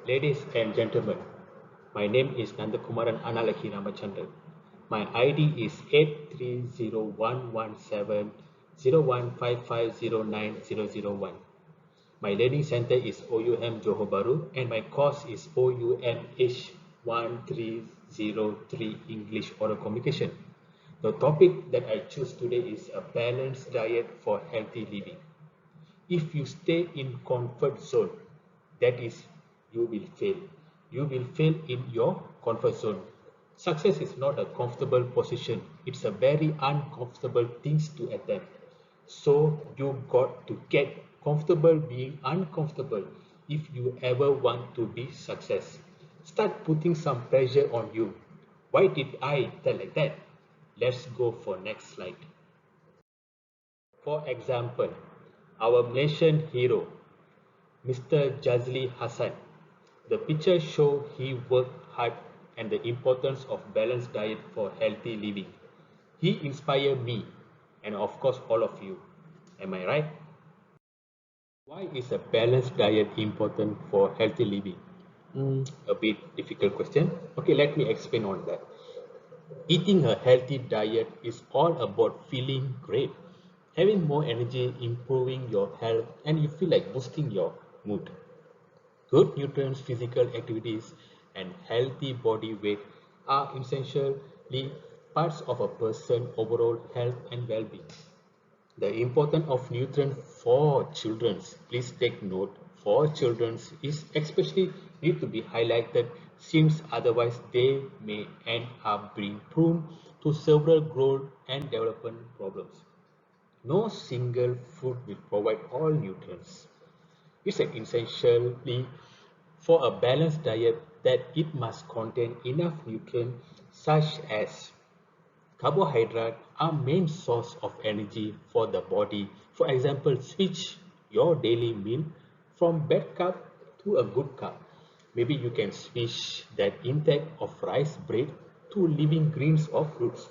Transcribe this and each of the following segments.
Ladies and gentlemen, my name is Nandakumaran Analaki Ramachandran. My ID is 8301170155090001. My learning center is OUM Johor Bahru and my course is OUM H1303 English Oral Communication. The topic that I choose today is a balanced diet for healthy living. If you stay in comfort zone, that is, you will fail. You will fail in your comfort zone. Success is not a comfortable position. It's a very uncomfortable things to attempt. So you got to get comfortable being uncomfortable if you ever want to be success. Start putting some pressure on you. Why did I tell like that? Let's go for next slide. For example, our Malaysian hero Mr. Jazli Hassan. The picture show he worked hard and the importance of balanced diet for healthy living. He inspired me and of course all of you. Am I right? Why is a balanced diet important for healthy living? A bit difficult question. Okay, let me explain on that. Eating a healthy diet is all about feeling great, having more energy, improving your health, and you feel like boosting your mood. Good nutrients, physical activities, and healthy body weight are essentially parts of a person's overall health and well-being. The importance of nutrients for children, please take note, for children is especially need to be highlighted since otherwise they may end up being prone to several growth and development problems. No single food will provide all nutrients. It's essentially for a balanced diet that it must contain enough nutrients such as carbohydrates are main source of energy for the body. For example, switch your daily meal from bad carb to a good carb. Maybe you can switch that intake of rice bread to living greens or fruits.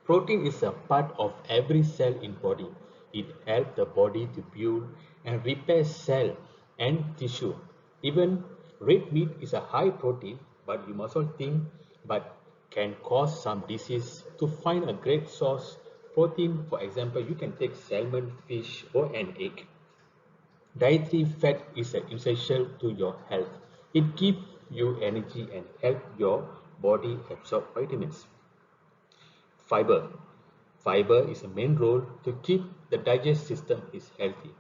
Protein is a part of every cell in body. It helps the body to build and repair cell and tissue. Even red meat is a high protein, but you must not think but can cause some disease. To find a great source protein, for example, you can take salmon, fish, or an egg. Dietary fat is essential to your health. It gives you energy and help your body absorb vitamins. Fiber. Fiber is a main role to keep the digestive system is healthy.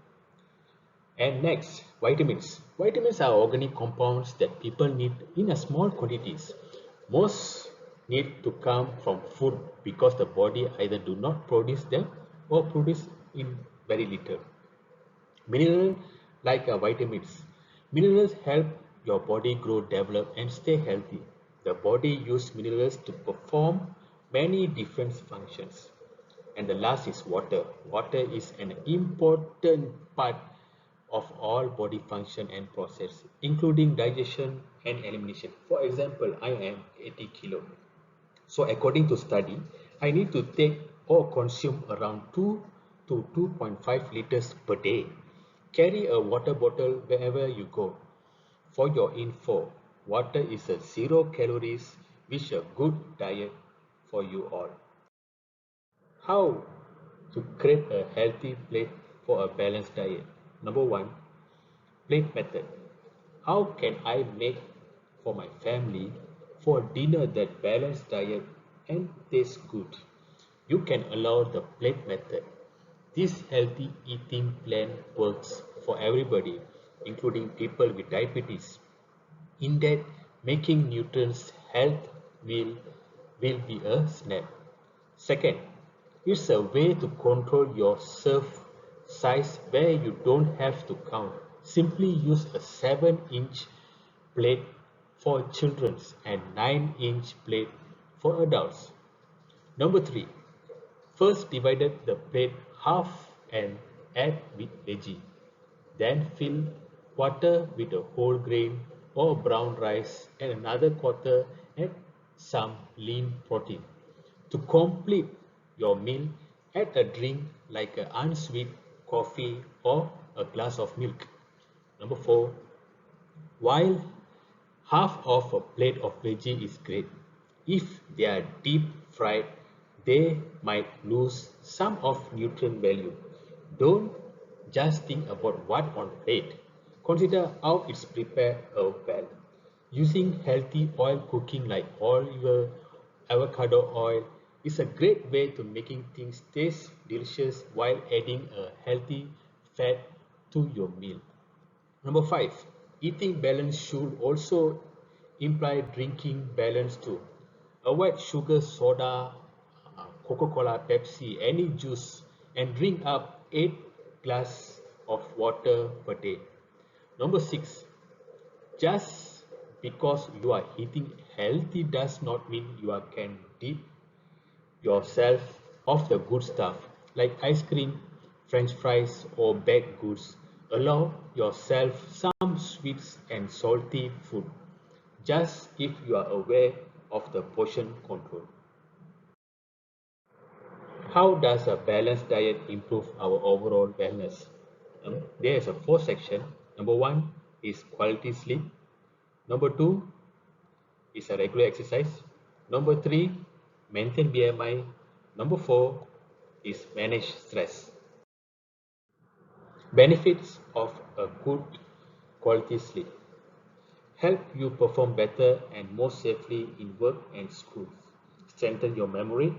And next, vitamins. Vitamins are organic compounds that people need in a small quantities. Most need to come from food because the body either do not produce them or produce in very little. Mineral like vitamins. Minerals help your body grow, develop and stay healthy. The body uses minerals to perform many different functions. And the last is water. Water is an important part of all body function and process, including digestion and elimination. For example, I am 80 kilo. So according to study, I need to take or consume around 2 to 2.5 liters per day. Carry a water bottle wherever you go. For your info, water is a zero calories, which a good diet for you all. How to create a healthy plate for a balanced diet? Number one, plate method. How can I make for my family for dinner that balanced diet and tastes good? You can allow the plate method. This healthy eating plan works for everybody, including people with diabetes. In that, making nutrients health meal will be a snap. Second, it's a way to control your serve size where you don't have to count. Simply use a 7-inch plate for children and 9-inch plate for adults. Number 3. First divided the plate half and add with veggie. Then fill quarter with a whole grain or brown rice and another quarter add some lean protein. To complete your meal, add a drink like an unsweet coffee or a glass of milk. Number 4. While Half of a plate of veggie is great. If they are deep fried, they might lose some of nutrient value. Don't just think about what on plate. Consider how it's prepared as well. Using healthy oil cooking like olive, avocado oil is a great way to making things taste delicious while adding a healthy fat to your meal. Number five, eating balance should also imply drinking balance too. Avoid sugar, soda, Coca-Cola, Pepsi, any juice, and drink up 8 glass of water per day. Number six, just because you are eating healthy does not mean you can deep yourself of the good stuff like ice cream, french fries, or baked goods. Allow yourself some sweets and salty food, just if you are aware of the portion control. How does a balanced diet improve our overall wellness? There is a four section. Number one is quality sleep. Number two is a regular exercise. Number three, maintain BMI. Number four is manage stress. Benefits of a good quality sleep help you perform better and more safely in work and schools, strengthen your memory,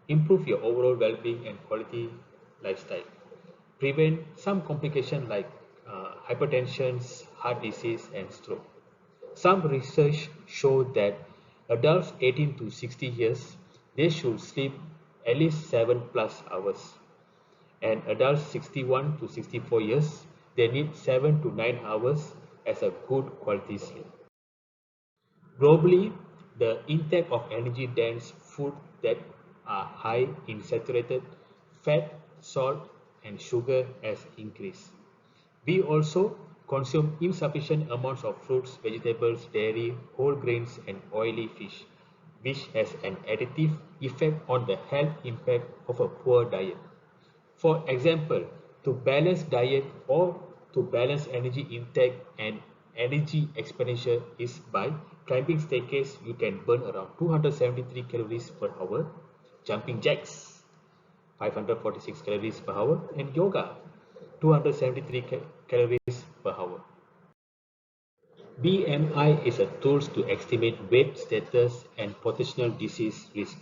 improve your overall well-being and quality lifestyle, prevent some complications like hypertension, heart disease, and stroke. Some research show that adults 18 to 60 years they should sleep at least 7 plus hours, and adults 61 to 64 years they need 7 to 9 hours as a good quality sleep. Globally, the intake of energy-dense food that are high in saturated fat, salt, and sugar has increased. We also consume insufficient amounts of fruits, vegetables, dairy, whole grains, and oily fish, which has an additive effect on the health impact of a poor diet. For example, to balance diet or to balance energy intake and energy expenditure is by climbing staircase you can burn around 273 calories per hour, jumping jacks 546 calories per hour, and yoga 273 calories per hour. BMI is a tool to estimate weight status and potential disease risk.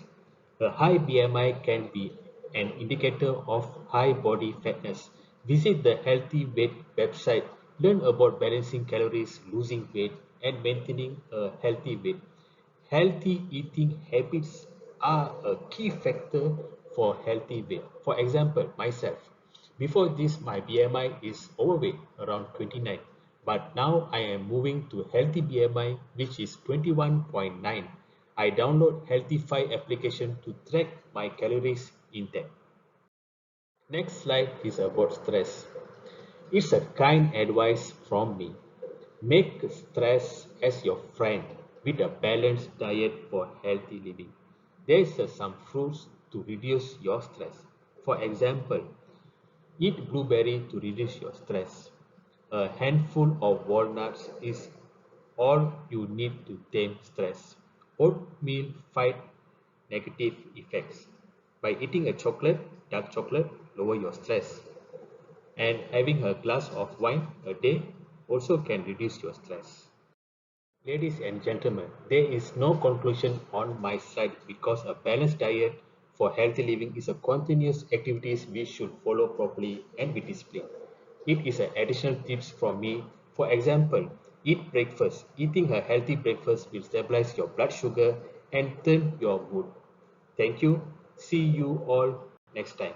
A high BMI can be an indicator of high body fatness. Visit the Healthy Weight website. Learn about balancing calories, losing weight, and maintaining a healthy weight. Healthy eating habits are a key factor for healthy weight. For example, myself, before this my BMI is overweight around 29, but now I am moving to healthy BMI which is 21.9. I download Healthify application to track my calories intake. Next slide is about stress. It's a kind advice from me. Make stress as your friend with a balanced diet for healthy living. There's some fruits to reduce your stress. For example, eat blueberry to reduce your stress. A handful of walnuts is all you need to tame stress. Oatmeal fight negative effects. By eating a chocolate, dark chocolate, lower your stress. And having a glass of wine a day also can reduce your stress. Ladies and gentlemen, there is no conclusion on my side because a balanced diet for healthy living is a continuous activity we should follow properly and with discipline. It is an additional tips from me. For example, eat breakfast. Eating a healthy breakfast will stabilize your blood sugar and turn your mood. Thank you. See you all next time.